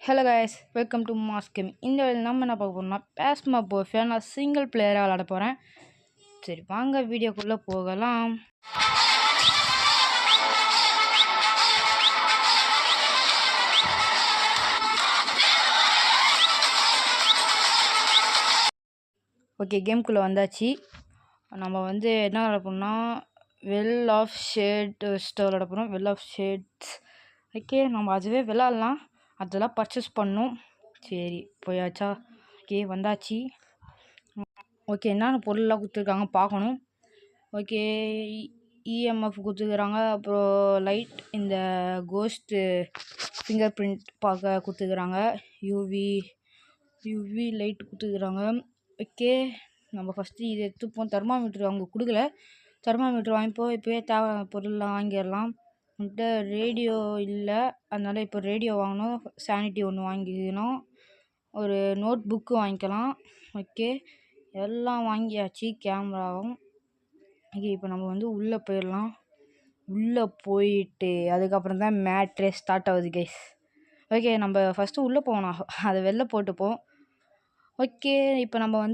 Hello guys, welcome to mass gaming. இந்த வேலையில் நம்ம என்ன பார்க்க போகிறோம்னா பேஸ்மோபோபியா நான் சிங்கிள் பிளேயராக விளாட போகிறேன். சரி வாங்க வீடியோக்குள்ளே போகலாம். ஓகே, கேம்குள்ளே வந்தாச்சு. நம்ம என்ன விளாட போகிறோம்னா வெல் ஆஃப் ஷேட் வச்சுட்டு விளாட போகிறோம். Well of shades. ஓகே, நம்ம அதுவே விளாட்லாம். அதெல்லாம் பர்ச்சேஸ் பண்ணோம். சரி போயாச்சா? ஓகே வந்தாச்சு. ஓகே, என்னென்ன பொருள்லாம் கொடுத்துருக்காங்க பார்க்கணும். ஓகே, இஎம்எஃப் கொடுத்துருக்குறாங்க. அப்புறம் லைட், இந்த கோஸ்ட்டு ஃபிங்கர் பிரிண்ட் பார்க்க கொடுத்துருக்குறாங்க. யூவி லைட் கொடுத்துருக்குறாங்க. ஓகே, நம்ம ஃபஸ்ட்டு இதை எடுத்துப்போம். தெர்மாமீட்டர் அவங்க கொடுக்கல. தெர்மாமீட்டர் வாங்கிப்போம். இப்போயே தேவை பொருள்லாம் வாங்கிடலாம். என்கிட்ட ரேடியோ இல்லை, அதனால் இப்போ ரேடியோ வாங்கணும். சானிட்டி ஒன்று வாங்கிக்கணும். ஒரு நோட் புக்கு வாங்கிக்கலாம். ஓகே, எல்லாம் வாங்கியாச்சு. கேமராவும். ஓகே, இப்போ நம்ம உள்ளே போயிடலாம். உள்ளே போயிட்டு அதுக்கப்புறம் தான் மேட்ரே ஸ்டார்ட் ஆகுது கைஸ். ஓகே, நம்ம ஃபஸ்ட்டு உள்ளே போகணும். அதை வெளில போட்டுப்போம். ஓகே, இப்போ நம்ம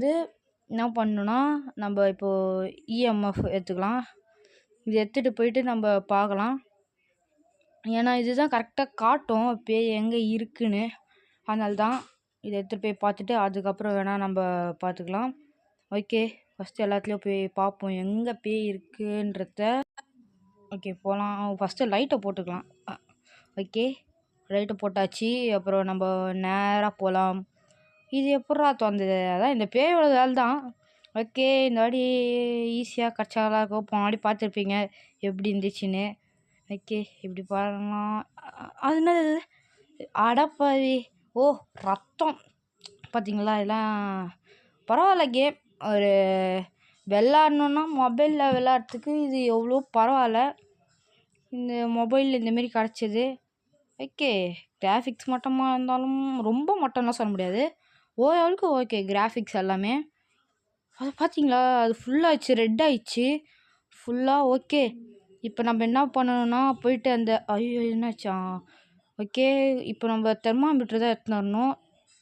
என்ன பண்ணணுன்னா, நம்ம இப்போது இஎம்எஃப் எடுத்துக்கலாம். இது எடுத்துகிட்டு போயிட்டு நம்ம பார்க்கலாம். ஏன்னா இதுதான் கரெக்டாக காட்டும் பேய் எங்கே இருக்குன்னு. அதனால தான் இதை எடுத்துகிட்டு போய் பார்த்துட்டு அதுக்கப்புறம் வேணால் நம்ம பார்த்துக்கலாம். ஓகே, ஃபஸ்ட்டு எல்லாத்துலேயும் போய் பார்ப்போம் எங்கே பேய் இருக்குன்றத. ஓகே போகலாம். ஃபஸ்ட்டு லைட்டை போட்டுக்கலாம். ஓகே, லைட்டை போட்டாச்சு. அப்புறம் நம்ம நேராக போகலாம். இது எப்பட்றா தோணுது? அதான் இந்த பேயோட வேலை தான். ஓகே, இந்த வாட்டி ஈஸியாக கிடச்சாலாம் இருக்கும். போனாடி பார்த்துருப்பீங்க எப்படி இருந்துச்சுன்னு. ஓகே, இப்படி பாருங்களாம். அது என்னது? அடப்பாவி! ஓ, ரத்தம்! பார்த்தீங்களா? எல்லாம் பரவாயில்ல. கேம் ஒரு விளாட்ணுன்னா மொபைலில் விளாட்றதுக்கு இது எவ்வளோ பரவாயில்ல. இந்த மொபைலில் இந்தமாரி கிடச்சிது. ஓகே, கிராஃபிக்ஸ் மட்டமாக இருந்தாலும் ரொம்ப மட்டம்லாம் சொல்ல முடியாது. ஓரளவுக்கு ஓகே கிராஃபிக்ஸ் எல்லாமே. அது பார்த்தீங்களா? அது ஃபுல்லாகிடுச்சு, ரெட் ஆயிடுச்சு ஃபுல்லாக. ஓகே, இப்போ நம்ம என்ன பண்ணணும்னா போயிட்டு அந்த ஐயோ என்னாச்சா? ஓகே, இப்போ நம்ம தெர்மாமீட்டர் தான் எடுத்துன்னு வரணும்.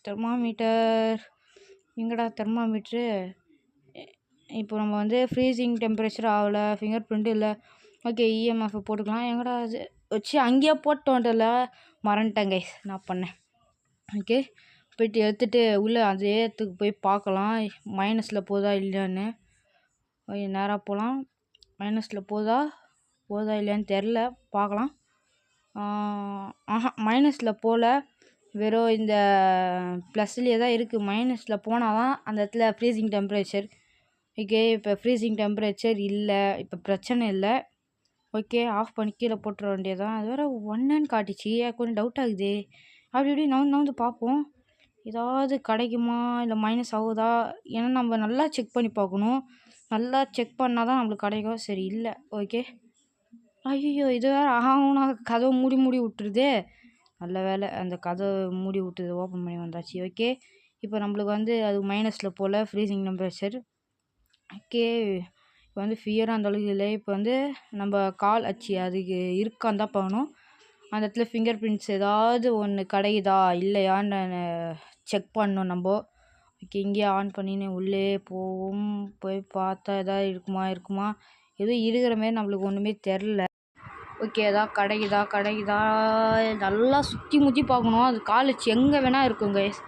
தெர்மாமீட்டர் எங்கடா? தெர்மாமீட்ரு. இப்போ நம்ம ஃப்ரீசிங் டெம்பரேச்சர் ஆகலை, ஃபிங்கர் பிரிண்ட்டு இல்லை. ஓகே, இஎம்எஃப் போட்டுக்கலாம். எங்கடா அது வச்சு அங்கேயே போட்டு வந்துட்டல, மறந்துட்டேன் கைஸ் நான் பண்ணேன். ஓகே, போய்ட்டு எடுத்துகிட்டு உள்ளே அதே இடத்துக்கு போய் பார்க்கலாம் மைனஸில் போதா இல்லையான்னு. ஓகே, நேராக போகலாம். மைனஸில் போதா இல்லையான்னு தெரில, பார்க்கலாம். மைனஸில் போகல, வெறும் இந்த ப்ளஸ்லேயே தான் இருக்குது. மைனஸில் போனால் தான் அந்த இடத்துல ஃப்ரீசிங் டெம்பரேச்சர். ஓகே, இப்போ ஃப்ரீசிங் டெம்பரேச்சர் இல்லை, இப்போ பிரச்சனை இல்லை. ஓகே, ஆஃப் பண்ணி கீழே போட்டுற வேண்டியதான். அது வேறு ஒன்றுன்னு காட்டிச்சு, கொஞ்சம் டவுட் ஆகுது. அப்படி இப்படி நவுந்து பார்ப்போம், ஏதாவது கிடைக்குமா இல்லை மைனஸ் ஆகுதா. ஏன்னா நம்ம நல்லா செக் பண்ணி பார்க்கணும். நல்லா செக் பண்ணால் தான் நம்மளுக்கு கிடைக்கும். சரி இல்லை. ஓகே, ஐயோ இது வேறு ஆகும்னா கதவை மூடி விட்டுருதே. நல்ல வேலை அந்த கதவை மூடி விட்டுது, ஓப்பன் பண்ணி வந்தாச்சு. ஓகே, இப்போ நம்மளுக்கு அது மைனஸில் போல் ஃப்ரீசிங் டெம்பரேச்சர். ஓகே, இப்போ ஃபியராக அந்த அளவுக்கு இல்லை. இப்போ நம்ம கால் அச்சு அதுக்கு இருக்கான்னு தான் பார்க்கணும். அந்த இடத்துல ஃபிங்கர் பிரிண்ட்ஸ் ஏதாவது ஒன்று கிடைக்குதா இல்லையான்னு செக் பண்ணணும் நம்ம. ஓகே, இங்கேயே ஆன் பண்ணின்னு உள்ளே போவோம். போய் பார்த்தா எதாவது இருக்குமா எதுவும் இருக்கிற மாரி நம்மளுக்கு ஒன்றுமே தெரில. ஓகே, எதாவது கிடைக்குதா நல்லா சுற்றி முற்றி பார்க்கணும். அது கால் வச்சு எங்கே வேணால் இருக்கும் கைஸ்.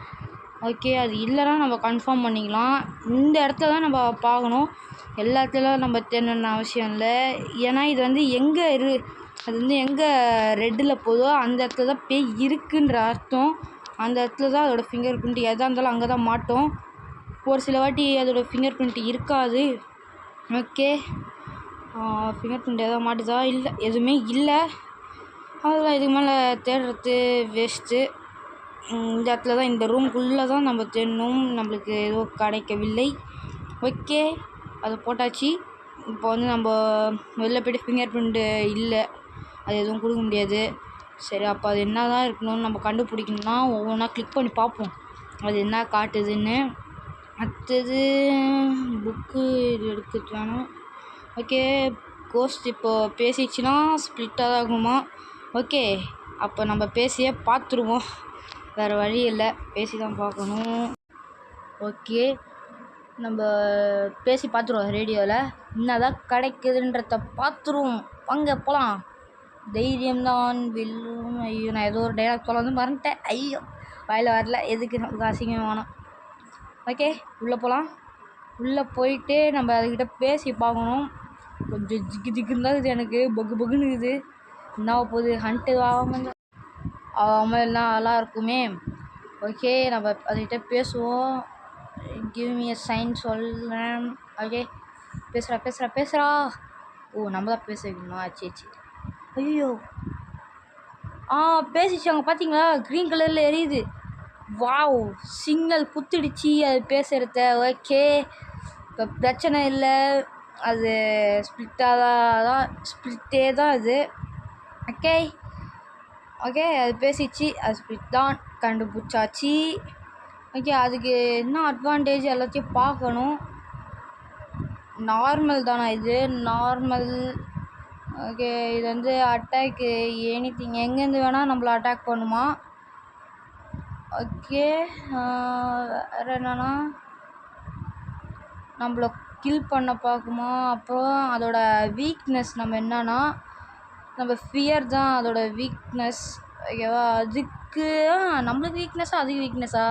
ஓகே, அது இல்லைன்னா நம்ம கன்ஃபார்ம் பண்ணிக்கலாம். இந்த இடத்துல தான் நம்ம பார்க்கணும். எல்லா இடத்துலையும் நம்ம தெரியணுன்னு அவசியம் இல்லை. ஏன்னா இது எங்கே அது எங்கே ரெட்டில் போதோ அந்த இடத்துல தான் பேய் இருக்குன்ற அர்த்தம். அந்த இடத்துல தான் அதோடய ஃபிங்கர் பிரிண்ட் எதாக இருந்தாலும் அங்கே தான் மாட்டோம். ஒரு சில வாட்டி அதோடய ஃபிங்கர் பிரிண்ட் இருக்காது. ஓகே, ஃபிங்கர் பிரிண்ட் எதாவது மாட்டுதா? இல்லை, எதுவுமே இல்லை. அதெல்லாம் இதுக்கு மேலே தேடுறது வேஸ்ட்டு. இந்த இடத்துல தான், இந்த ரூம்குள்ளே தான் நம்ம தேடணும். நம்மளுக்கு எதுவும் கிடைக்கவில்லை. ஓகே, அதை போட்டாச்சு. இப்போ நம்ம வெளில போய்ட்டு ஃபிங்கர் பிரிண்ட்டு இல்லை, அது எதுவும் கொடுக்க முடியாது. சரி, அப்போ அது என்ன தான் இருக்கணும்னு நம்ம கண்டுபிடிக்கணும்னா ஒவ்வொன்றா கிளிக் பண்ணி பார்ப்போம் அது என்ன காட்டுதுன்னு. அடுத்தது புக்கு எடுத்துட்டு வேணும். ஓகே, கோஸ்ட் இப்போது பேசிச்சுன்னா ஸ்ப்ளிட்டாக தான் ஆகுமா? ஓகே, அப்போ நம்ம பேசியே பார்த்துருவோம். வேறு வழி இல்லை, பேசி தான் பார்க்கணும். ஓகே, நம்ம பேசி பார்த்துருவோம். ரேடியோவில் என்னதான் கிடைக்குதுன்றத பார்த்துருவோம். வாங்க போகலாம். தைரியம்தான் வெல்லும். ஐயோ, நான் ஏதோ ஒரு டைலாக் சொல்ல வந்து மறந்துட்டேன். ஐயோ, வாயில் வரல. எதுக்கு நமக்கு அசிங்கம் வேணும். ஓகே, உள்ளே போகலாம். உள்ளே போயிட்டு நம்ம அதுக்கிட்ட பேசி பார்க்கணும். கொஞ்சம் ஜிக்குன்னு தான் இருக்குது, எனக்கு பகுன்னு இருக்குது. என்ன போகுது, ஹண்ட்டு ஆகாமல் எல்லாம் நல்லா இருக்குமே. ஓகே, நம்ம அதுக்கிட்ட பேசுவோம். கிவ் மீ அ சைன் சொல்கிறேன். ஓகே, பேசுகிறா. ஓ, நம்ம தான் பேச வைக்கணுமா? சரி. ஐயோ, பேசிச்சாங்க பார்த்தீங்களா? க்ரீன் கலரில் எரியுது. வாவ், சிக்னல் குத்திடுச்சு அது பேசுகிறத. ஓகே, இப்போ பிரச்சனை இல்லை. அது ஸ்ப்ளிட்டே தான் அது. ஓகே, அது பேசிச்சு. அது ஸ்ப்ளிட் தான் கண்டுபிடிச்சாச்சு. ஓகே, அதுக்கு என்ன அட்வான்டேஜ் எல்லாத்தையும் பார்க்கணும். நார்மல் தானா இது? நார்மல். ஓகே, இது வந்து அட்டாக்கு எனிதிங், எங்கேருந்து வேணால் நம்மளை அட்டாக் பண்ணுமா? ஓகே, வேறு என்னென்னா நம்மளை கில் பண்ண பார்க்குமா? அப்புறம் அதோட வீக்னஸ் நம்ம என்னன்னா, நம்ம ஃபியர் தான் அதோட வீக்னஸ். ஓகேவா? அதுக்கு நம்மளுக்கு வீக்னஸா அதுக்கு வீக்னஸா?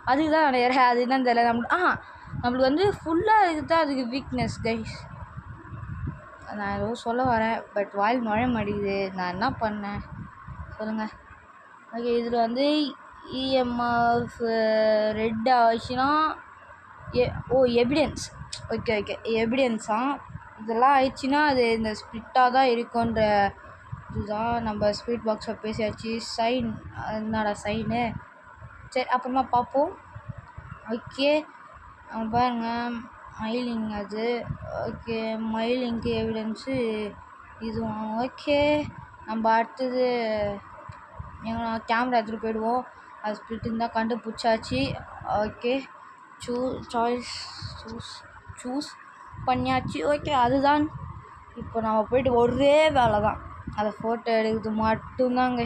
அதுக்கு தான் நிறைய அது தான் தெரியல. நம்மளுக்கு வந்து ஃபுல்லாக இதுக்கு தான் அதுக்கு வீக்னஸ் கைஸ். நான் ஏதோ சொல்ல வரேன், பட் வாயில் நுழைய மாட்டேங்குது. நான் என்ன பண்ணேன் சொல்லுங்கள். ஓகே, இதில் வந்து EMF ரெட் ஆச்சுன்னா எவிடன்ஸ். ஓகே, எவிடன்ஸா? இதெல்லாம் ஆயிடுச்சுன்னா அது இந்த ஸ்ப்ளிட்டாக தான் இருக்குன்ற இதுதான். நம்ம ஸ்பீட் பாக்ஸை பேசியாச்சு. சைன், என்னடா சைனு? சரி, அப்புறமா பார்ப்போம். ஓகே, பாருங்க, மைலிங் அது. ஓகே, மைலிங்க்கு எவிடன்ஸு இதுவும். ஓகே, நம்ம அடுத்தது எங்கன்னா கேமரா எடுத்துகிட்டு போயிடுவோம். அது ஸ்ப்ளிட்டுன்னு தான் கண்டுபிடிச்சாச்சு. ஓகே, சூஸ் பண்ணியாச்சு. ஓகே, அதுதான் இப்போ நம்ம போய்ட்டு ஒரே வேலை தான், அதை ஃபோட்டோ எடுக்கிறது மட்டும்தாங்க.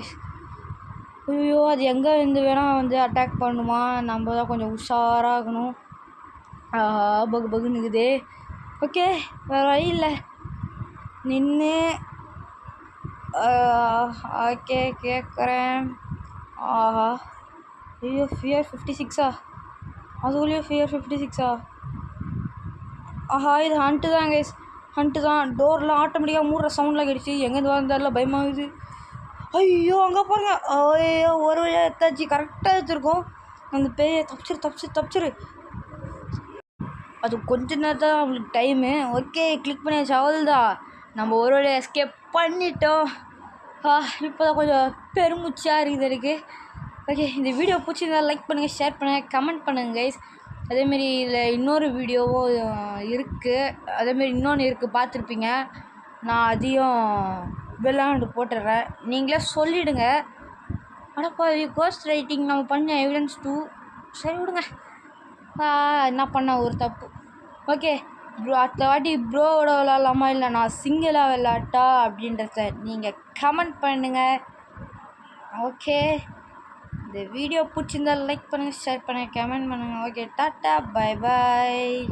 ஐயோ, அது எங்கே இருந்து வேணால் வந்து அட்டாக் பண்ணுமா? நம்ம தான் கொஞ்சம் உஷாராக இருக்கணும். பகுன்னு இருக்குதே. ஓகே, வேறு வழி இல்லை, நின்று. ஓகே, கேட்குறேன். ஆஹா, ஐயோ, ஃபியர் 56ஆ? அதுக்குள்ளேயே ஃபியர் 56ஆ? ஆஹா, இது ஹண்ட்டு தான் கைஸ், ஹண்ட்டு தான். டோர்லாம் ஆட்டோமேட்டிக்காக மூடுற சவுண்டில் கிடச்சி எங்கேருந்து வந்தாலும் பயமாகுது. ஐயோ, அங்கே பாருங்க. ஐயோ, ஒரு வழியாக எடுத்தாச்சு, கரெக்டாக எடுத்துருக்கோம். அந்த பேயை தப்பிச்சிரு. அது கொஞ்ச நேரம் தான் அவங்களுக்கு டைமு. ஓகே, கிளிக் பண்ணியாச்சு, அவ்வளோதான். நம்ம ஒரு வழியாக எஸ்கேப் பண்ணிட்டோம். இப்போ தான் கொஞ்சம் பெருமூச்சாக இருக்குது எனக்கு. ஓகே, இந்த வீடியோ பிடிச்சிருந்தால் லைக் பண்ணுங்கள், ஷேர் பண்ணுங்கள், கமெண்ட் பண்ணுங்கள் கைஸ். அதேமாரி இதில் இன்னொரு வீடியோவும் இருக்குது. அதேமாரி இன்னொன்று இருக்குது, பார்த்துருப்பீங்க. நான் அதையும் விளாண்டு போட்டுடுறேன், நீங்களே சொல்லிவிடுங்க. ஆனாப்பா, கோஸ்ட் ரைட்டிங் நம்ம பண்ண எவிடன்ஸ் 2. சரி விடுங்க, என்ன பண்ண ஒரு தப்பு. ஓகே ப்ரோ, அடுத்த வாட்டி ப்ரோவோட விளாட்லாமா இல்லை நான் சிங்கிளாக விளாட்டா அப்படின்றத நீங்கள் கமெண்ட் பண்ணுங்கள். ஓகே, இந்த வீடியோ பிடிச்சிருந்தால் லைக் பண்ணுங்கள், ஷேர் பண்ணுங்கள், கமெண்ட் பண்ணுங்கள். Okay, tata, bye bye.